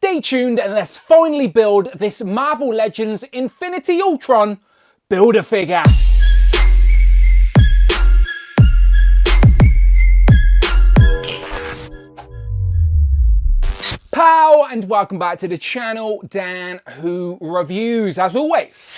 Stay tuned and let's finally build this Marvel Legends Infinity Ultron Build-A-Figure. Pow, and welcome back to the channel, Dan Who Reviews. As always,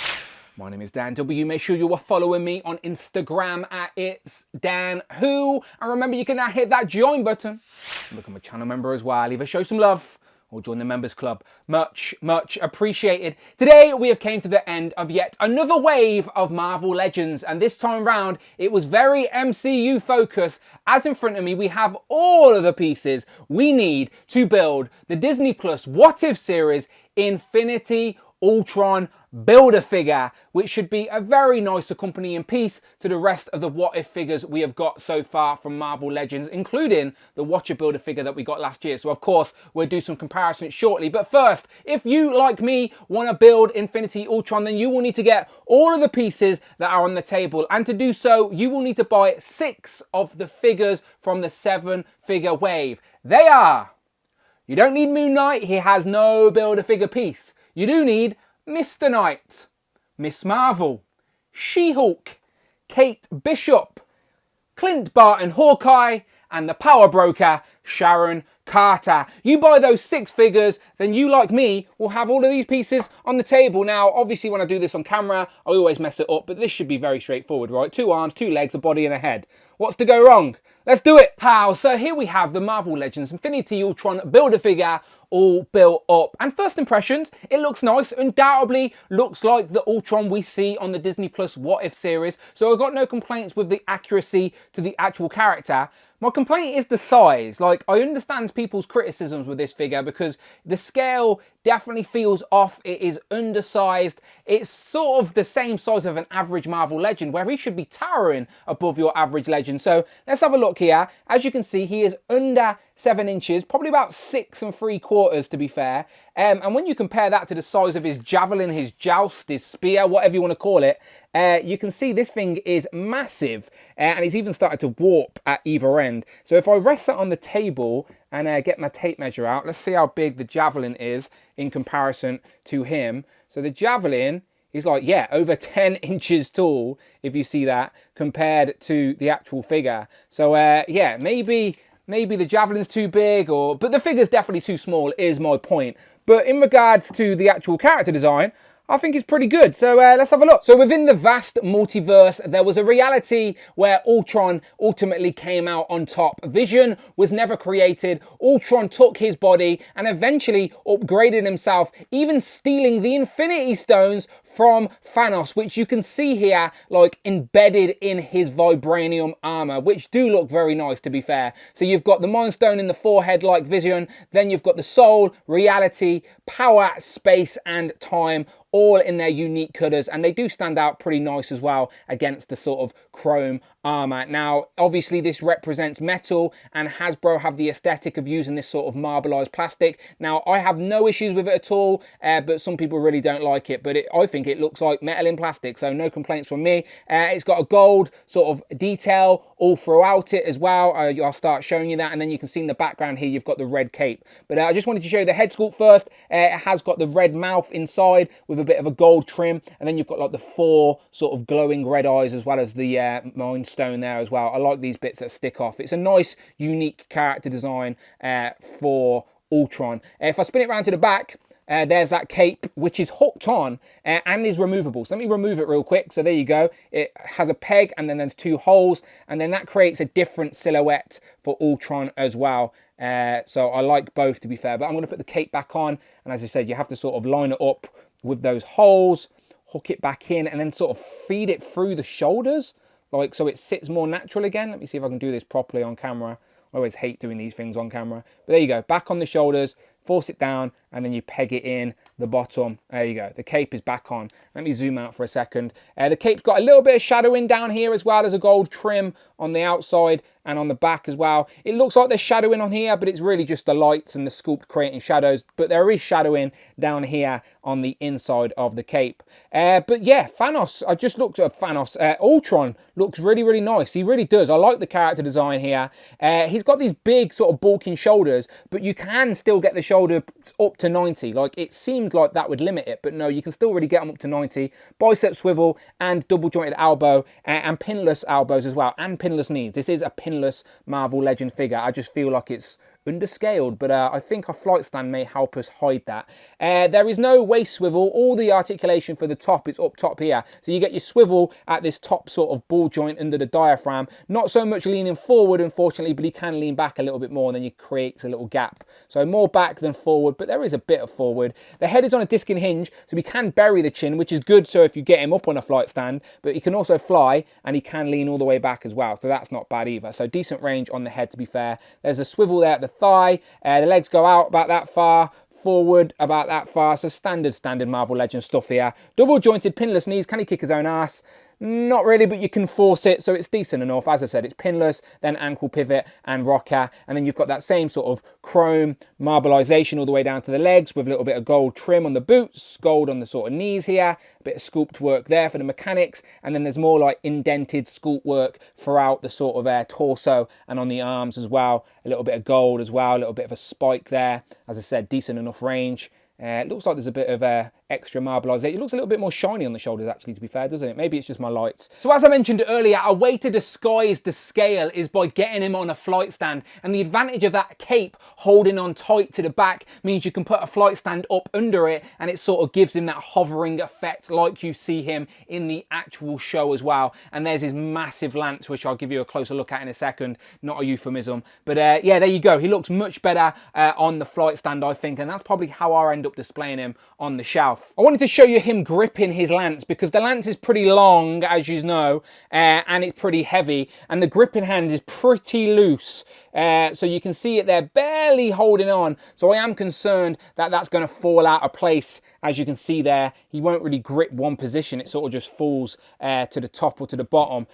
my name is Dan W. Make sure you are following me on Instagram at It's Dan Who. And remember, you can now hit that join button and become a channel member as well. Either show some love or join the members club. Much, much appreciated. Today, we have came to the end of yet another wave of Marvel Legends. And this time round, it was very MCU focused. As in front of me, we have all of the pieces we need to build the Disney Plus What If series Infinity Ultron Build-A-Figure, which should be a very nice accompanying piece to the rest of the What If figures we have got so far from Marvel Legends, including the Watcher Build-A-Figure that we got last year. So of course, we'll do some comparisons shortly. But first, if you, like me, want to build Infinity Ultron, then you will need to get all of the pieces that are on the table. And to do so, you will need to buy 6 of the figures from the 7-figure wave. They are: you don't need Moon Knight, he has no Build-A-Figure piece. You do need Mr. Knight, Miss Marvel, She-Hulk, Kate Bishop, Clint Barton Hawkeye, and the power broker, Sharon Carter. You buy those 6 figures, then you, like me, will have all of these pieces on the table. Now, obviously, when I do this on camera, I always mess it up, but this should be very straightforward, right? 2 arms, 2 legs, a body, and a head. What's to go wrong? Let's do it, pal. So here we have the Marvel Legends Infinity Ultron Build-A-Figure all built up. And first impressions, it looks nice. Undoubtedly looks like the Ultron we see on the Disney Plus What If series. So I've got no complaints with the accuracy to the actual character. My complaint is the size. Like, I understand people's criticisms with this figure because the scale definitely feels off. It is undersized. It's sort of the same size of an average Marvel Legend, where he should be towering above your average Legend. So let's have a look here. As you can see, he is under 7 inches, probably about 6 3/4 to be fair. And when you compare that to the size of his javelin, his joust, his spear, whatever you want to call it, you can see this thing is massive, and he's even started to warp at either end. So if I rest that on the table and get my tape measure out, let's see how big the javelin is in comparison to him. So the javelin is like, yeah, over 10 inches tall, if you see that, compared to the actual figure. So yeah, maybe the javelin's too big, but the figure's definitely too small, is my point. But in regards to the actual character design, I think it's pretty good. So let's have a look. So within the vast multiverse, there was a reality where Ultron ultimately came out on top. Vision was never created. Ultron took his body and eventually upgraded himself, even stealing the Infinity Stones from Thanos, which you can see here, like embedded in his vibranium armor, which do look very nice, to be fair. So you've got the Mind Stone in the forehead like Vision, then you've got the soul, reality, power, space, and time, all in their unique colours, and they do stand out pretty nice as well against the sort of chrome armour. Now, obviously this represents metal, and Hasbro have the aesthetic of using this sort of marbleized plastic. Now, I have no issues with it at all, but some people really don't like it, but I think it looks like metal in plastic, so no complaints from me. It's got a gold sort of detail all throughout it as well. I'll start showing you that, and then you can see in the background here, you've got the red cape. But I just wanted to show you the head sculpt first. It has got the red mouth inside with a bit of a gold trim, and then you've got like the 4 sort of glowing red eyes, as well as the Mind Stone there as well. I like these bits that stick off. It's a nice, unique character design for Ultron. If I spin it around to the back, there's that cape, which is hooked on and is removable. So let me remove it real quick. So there you go. It has a peg, and then there's 2 holes, and then that creates a different silhouette for Ultron as well. So I like both, to be fair, but I'm going to put the cape back on, and as I said, you have to sort of line it up with those holes, hook it back in, and then sort of feed it through the shoulders, like so it sits more natural again. Let me see if I can do this properly on camera. I always hate doing these things on camera, but there you go. Back on the shoulders, force it down, and then you peg it in the bottom. There you go. The cape is back on. Let me zoom out for a second. The cape's got a little bit of shadowing down here as well. There's a gold trim on the outside and on the back as well. It looks like there's shadowing on here, but it's really just the lights and the sculpt creating shadows. But there is shadowing down here on the inside of the cape. But yeah, Thanos, I just looked at Thanos. Ultron looks really, really nice. He really does. I like the character design here. He's got these big sort of bulking shoulders, but you can still get the shoulder up up to 90. Like, it seemed like that would limit it, but no, you can still really get them up to 90. Bicep swivel and double jointed elbow and pinless elbows as well, and pinless knees. This is a pinless Marvel Legend figure. I just feel like it's underscaled, but I think a flight stand may help us hide that. There is no waist swivel. All the articulation for the top is up top here. So you get your swivel at this top sort of ball joint under the diaphragm. Not so much leaning forward, unfortunately, but he can lean back a little bit more, and then you create a little gap. So more back than forward, but there is a bit of forward. The head is on a disc and hinge, so we can bury the chin, which is good so if you get him up on a flight stand, but he can also fly, and he can lean all the way back as well. So that's not bad either. So decent range on the head, to be fair. There's a swivel there at the thigh. The legs go out about that far, forward about that far. So standard Marvel Legends stuff here. Double jointed pinless knees. Can he kick his own ass? Not really, but you can force it, so it's decent enough. As I said, it's pinless, then ankle pivot and rocker, and then you've got that same sort of chrome marbleization all the way down to the legs with a little bit of gold trim on the boots, gold on the sort of knees here, a bit of sculpt work there for the mechanics, and then there's more like indented sculpt work throughout the sort of torso and on the arms as well. A little bit of gold as well, a little bit of a spike there. As I said, decent enough range. It looks like there's a bit of extra marbleization. It looks a little bit more shiny on the shoulders, actually, to be fair, doesn't it? Maybe it's just my lights. So as I mentioned earlier, a way to disguise the scale is by getting him on a flight stand. And the advantage of that cape holding on tight to the back means you can put a flight stand up under it, and it sort of gives him that hovering effect like you see him in the actual show as well. And there's his massive lance, which I'll give you a closer look at in a second. Not a euphemism. But yeah, there you go. He looks much better on the flight stand, I think. And that's probably how I end up displaying him on the shelf. I wanted to show you him gripping his lance, because the lance is pretty long, as you know, and it's pretty heavy, and the gripping hand is pretty loose. So you can see it there, barely holding on. So I am concerned that that's going to fall out of place. As you can see there, he won't really grip one position. It sort of just falls to the top or to the bottom.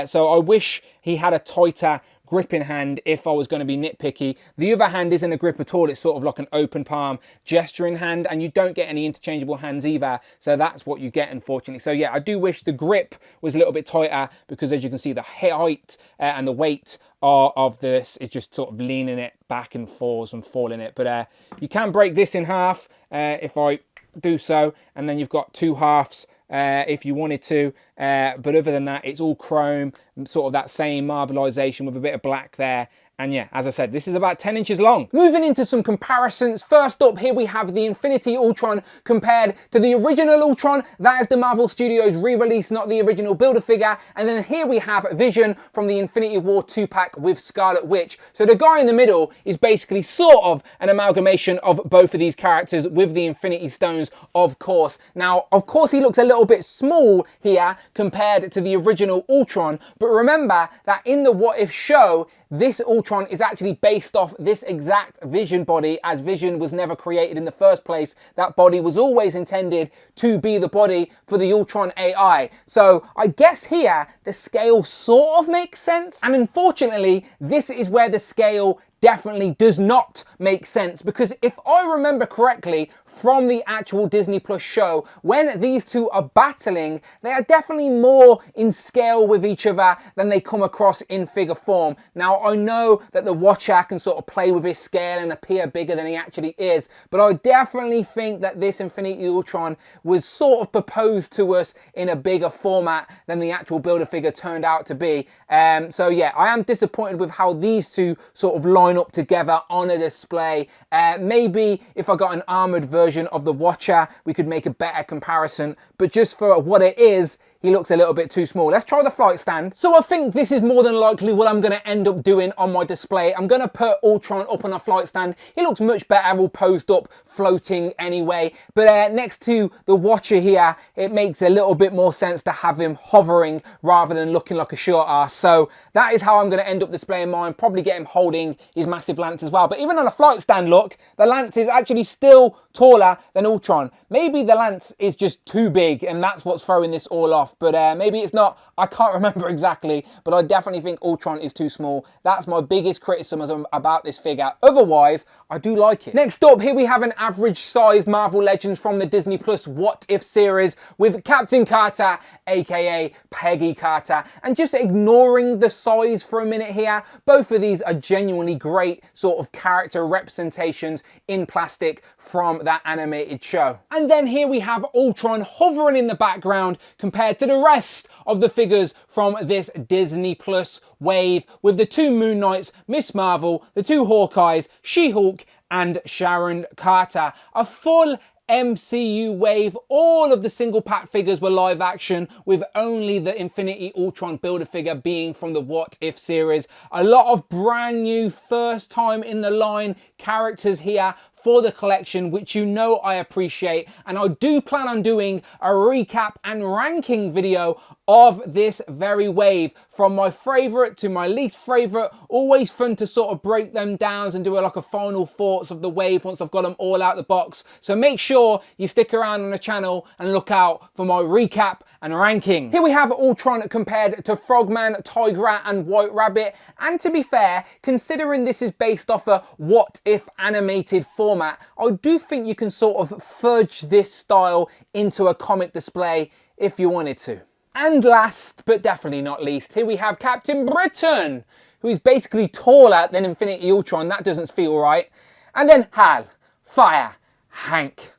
So I wish he had a tighter gripping hand if I was going to be nitpicky. The other hand isn't a grip at all. It's sort of like an open palm gesturing hand, and you don't get any interchangeable hands either. So that's what you get, unfortunately. So yeah, I do wish the grip was a little bit tighter, because as you can see, the height and the weight of this is just sort of leaning it back and forth and falling it. But you can break this in half if I do so, and then you've got two halves if you wanted to, but other than that, it's all chrome, sort of that same marbleization with a bit of black there. And yeah, as I said, this is about 10 inches long. Moving into some comparisons. First up, here we have the Infinity Ultron compared to the original Ultron. That is the Marvel Studios re-release, not the original Build-A-Figure. And then here we have Vision from the Infinity War 2-pack with Scarlet Witch. So the guy in the middle is basically sort of an amalgamation of both of these characters with the Infinity Stones, of course. Now, of course, he looks a little bit small here compared to the original Ultron. But remember that in the What If show, this Ultron is actually based off this exact Vision body, as Vision was never created in the first place. That body was always intended to be the body for the Ultron AI. So I guess here the scale sort of makes sense. And unfortunately, this is where the scale definitely does not make sense, because if I remember correctly from the actual Disney Plus show, when these two are battling, they are definitely more in scale with each other than they come across in figure form. Now, I know that the Watcher can sort of play with his scale and appear bigger than he actually is, but I definitely think that this Infinity Ultron was sort of proposed to us in a bigger format than the actual Build-A-Figure turned out to be. So yeah, I am disappointed with how these two sort of line up together on a display. Maybe if I got an armored version of the Watcher, we could make a better comparison, but just for what it is, he looks a little bit too small. Let's try the flight stand. So I think this is more than likely what I'm going to end up doing on my display. I'm going to put Ultron up on a flight stand. He looks much better all posed up, floating anyway. But next to the Watcher here, it makes a little bit more sense to have him hovering rather than looking like a short ass. So that is how I'm going to end up displaying mine. Probably get him holding his massive lance as well. But even on a flight stand look, the lance is actually still taller than Ultron. Maybe the lance is just too big and that's what's throwing this all off. but maybe it's not. I can't remember exactly, but I definitely think Ultron is too small. That's my biggest criticism about this figure. Otherwise, I do like it. Next up, here we have an average size Marvel Legends from the Disney Plus What If series with Captain Carter, aka Peggy Carter. And just ignoring the size for a minute here, both of these are genuinely great sort of character representations in plastic from that animated show. And then here we have Ultron hovering in the background compared to the rest of the figures from this Disney Plus wave with the 2 Moon Knights, Miss Marvel, the 2 Hawkeyes, She-Hulk and Sharon Carter. A full MCU wave. All of the single pack figures were live action, with only the Infinity Ultron Build-A-Figure being from the What If series. A lot of brand new first time in the line characters here for the collection, which you know I appreciate, and I do plan on doing a recap and ranking video of this very wave from my favourite to my least favourite. Always fun to sort of break them down and do like a final thoughts of the wave once I've got them all out the box. So make sure you stick around on the channel and look out for my recap and ranking. Here we have Ultron compared to Frogman, Tigra and White Rabbit, and to be fair, considering this is based off a What If animated format, I do think you can sort of fudge this style into a comic display if you wanted to. And last, but definitely not least, here we have Captain Britain, who is basically taller than Infinity Ultron. That doesn't feel right. And then Hal, Fire, Hank.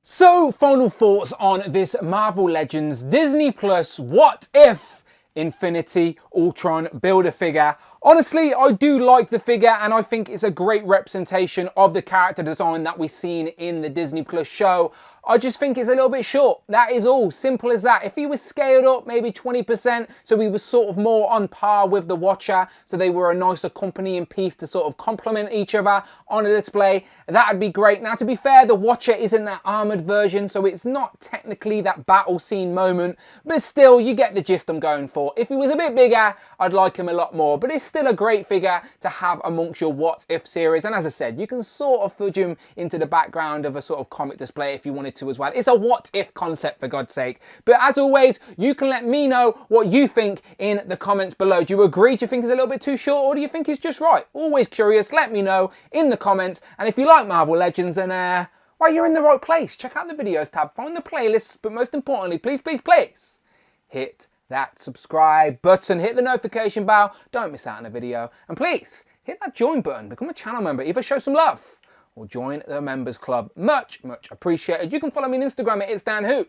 So, final thoughts on this Marvel Legends Disney Plus What If Infinity Ultron Build-A-Figure. Honestly, I do like the figure and I think it's a great representation of the character design that we've seen in the Disney Plus show. I just think it's a little bit short. That is all. Simple as that. If he was scaled up maybe 20%, so he was sort of more on par with the Watcher, so they were a nice accompanying piece to sort of complement each other on a display, that would be great. Now, to be fair, the Watcher isn't that armoured version, so it's not technically that battle scene moment, but still, you get the gist I'm going for. If he was a bit bigger, I'd like him a lot more, but it's still a great figure to have amongst your What If series. And as I said, you can sort of fudge him into the background of a sort of comic display if you wanted to as well. It's a what if concept, for God's sake. But as always, you can let me know what you think in the comments below. Do you agree? Do you think it's a little bit too short, or do you think it's just right? Always curious. Let me know in the comments. And if you like Marvel Legends, then well, you're in the right place. Check out the videos tab, find the playlists, but most importantly, please, please, please hit that subscribe button, hit the notification bell, don't miss out on a video, and please hit that join button, become a channel member, either show some love or join the members club. Much, much appreciated. You can follow me on Instagram at itsdanwho,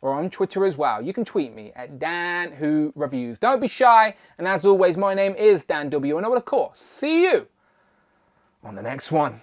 or on Twitter as well. You can tweet me at danwhoreviews. Don't be shy, and as always, my name is Dan W, and I will of course see you on the next one.